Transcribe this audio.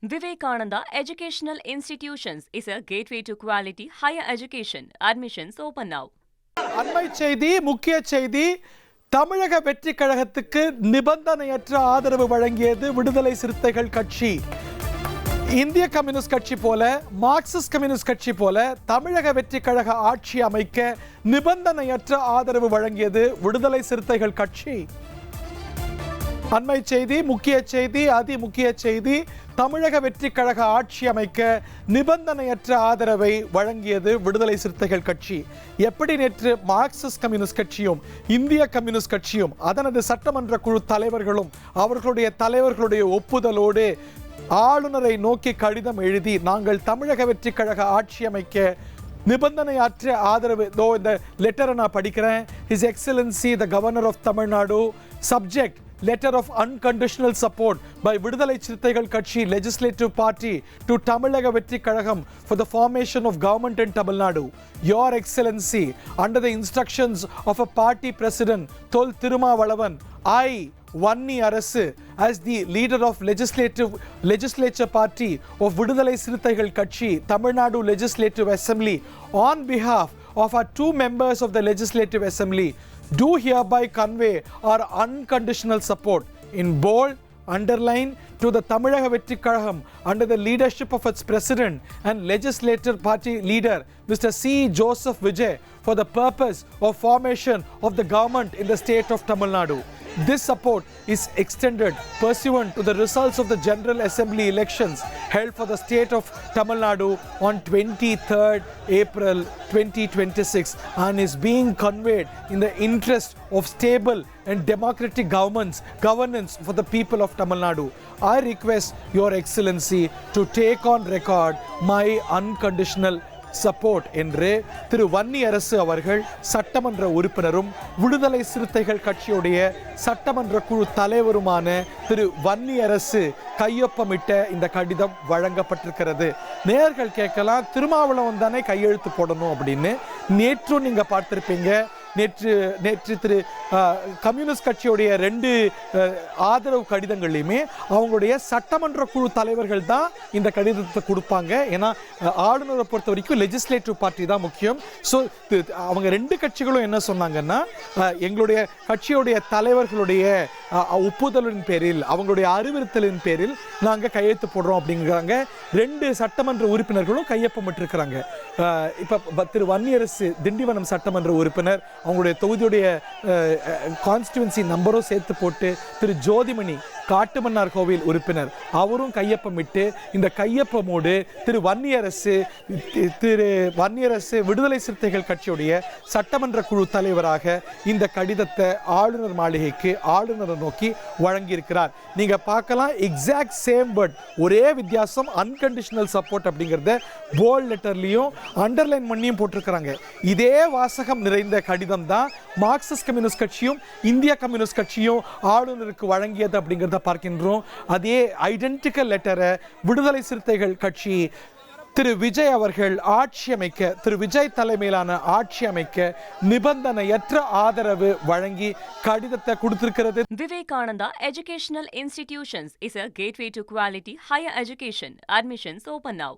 Vivekananda Educational Institutions is a gateway to quality higher education. Admissions open now. அண்மை செய்தி, முக்கிய செய்தி. தமிழக வெற்றி கழகத்துக்கு நிபந்தனையற்ற ஆதரவு வழங்கியது விடுதலை சிறுத்தைகள் கட்சி. இந்திய கம்யூனிஸ்ட் கட்சி போல, மார்க்சிஸ்ட் கம்யூனிஸ்ட் கட்சி போல தமிழக வெற்றி கழக ஆட்சி அமைக்க நிபந்தனையற்ற ஆதரவு வழங்கியது விடுதலை சிறுத்தைகள் கட்சி. அண்மை செய்தி, முக்கிய செய்தி, அதி முக்கிய செய்தி. தமிழக வெற்றி கழக ஆட்சி அமைக்க நிபந்தனையற்ற ஆதரவை வழங்கியது விடுதலை சிறுத்தைகள் கட்சி. எப்படி நேற்று மார்க்சிஸ்ட் கம்யூனிஸ்ட் கட்சியும் இந்திய கம்யூனிஸ்ட் கட்சியும் அதனது சட்டமன்ற குழு தலைவர்களும் அவர்களுடைய ஒப்புதலோடு ஆளுநரை நோக்கி கடிதம் எழுதி நாங்கள் தமிழக வெற்றி கழக ஆட்சி அமைக்க நிபந்தனையற்ற ஆதரவு, இந்த லெட்டரை நான் படிக்கிறேன். His Excellency the Governor of Tamil Nadu, subject letter of unconditional support by Vidudalai Chirthaigal Katchi Legislative Party to Tamilaga Vetri Kazhagam for the formation of government in Tamil Nadu. Your Excellency, under the instructions of a party president, Thol Thirumavalavan, I, Vanni Arasu, as the leader of legislature party of Vidudalai Chirthaigal Katchi, Tamil Nadu Legislative Assembly, on behalf of our two members of the Legislative Assembly, do hereby convey our unconditional support in bold, underline to the Tamilaga Vetri Kazhagam under the leadership of its president and legislative party leader Mr. C. Joseph Vijay for the purpose of formation of the government in the state of Tamil Nadu. This support is extended pursuant to the results of the General Assembly elections held for the state of Tamil Nadu on 23rd April 2026 and is being conveyed in the interest of stable and democratic governance for the people of Tamil Nadu. I request Your Excellency to take on record my unconditional support என்று திரு வன்னி அரசு அவர்கள் சட்டமன்ற உறுப்பினரும் விடுதலை சிறுத்தைகள் கட்சியுடைய சட்டமன்ற குழு தலைவருமான திரு வன்னி அரசு கையொப்பமிட்ட இந்த கடிதம் வழங்கப்பட்டிருக்கிறது. நேயர்கள் கேட்கலாம், திருமாவளவன் தானே கையெழுத்து போடணும் அப்படின்னு. நேற்றும் நீங்க பார்த்திருப்பீங்க, நேற்று திரு கம்யூனிஸ்ட் கட்சியுடைய 2 ஆதரவு கடிதங்களையுமே அவங்களுடைய சட்டமன்ற குழு தலைவர்கள் தான் இந்த கடிதத்தை கொடுப்பாங்க. ஏன்னா ஆளுநரை பொறுத்த வரைக்கும் லெஜிஸ்லேட்டிவ் பார்ட்டி தான் முக்கியம். ஸோ அவங்க 2 கட்சிகளும் என்ன சொன்னாங்கன்னா, எங்களுடைய கட்சியுடைய தலைவர்களுடைய ஒப்புதலின் பேரில், அவங்களுடைய அறிவுறுத்தலின் பேரில் நாங்கள் கையெழுத்து போடுறோம் அப்படிங்கிறாங்க. 2 சட்டமன்ற உறுப்பினர்களும் கையொப்பமிட்டிருக்கிறாங்க. இப்போ திரு வன்னியரசு திண்டிவனம் சட்டமன்ற உறுப்பினர், அவங்களுடைய தொகுதியுடைய கான்ஸ்டிடுவன்சி நம்பரும் சேர்த்து போட்டு, திரு ஜோதிமணி காட்டுமன்னார் கோவில் உறுப்பினர் அவரும் கையொப்பமிட்டு, இந்த கையொப்பமோடு திரு வன்னியரசு விடுதலை சிறுத்தைகள் கட்சியுடைய சட்டமன்ற குழு தலைவராக இந்த கடிதத்தை ஆளுநர் மாளிகைக்கு ஆளுநரை நோக்கி வழங்கியிருக்கிறார். நீங்க பார்க்கலாம், எக்ஸாக்ட் சேம் வேர்ட், ஒரே வித்தியாசம், அன்கண்டிஷனல் சப்போர்ட் அப்படிங்கிறத போல்ட் லெட்டர்லையும் அண்டர்லைன் பண்ணியும் போட்டிருக்கிறாங்க. இதே வாசகம் நிறைந்த கடிதம் தான் மார்க்சிஸ்ட் கம்யூனிஸ்ட் கட்சியும் இந்திய கம்யூனிஸ்ட் கட்சியும் ஆளுநருக்கு வழங்கியது அப்படிங்கிறத பார்க்கின்றோம். அதே ஐடென்டிக்கல் லெட்டரை விடுதலை சிறுத்தைகள் கட்சி திரு விஜய் அவர்கள் ஆட்சி அமைக்க, திரு விஜய் தலைமையிலான ஆட்சி அமைக்க நிபந்தனையற்ற ஆதரவு வழங்கி கடிதத்தை கொடுத்திருக்கிறது. Vivekananda Educational Institutions is a gateway to quality higher education. Admissions open now.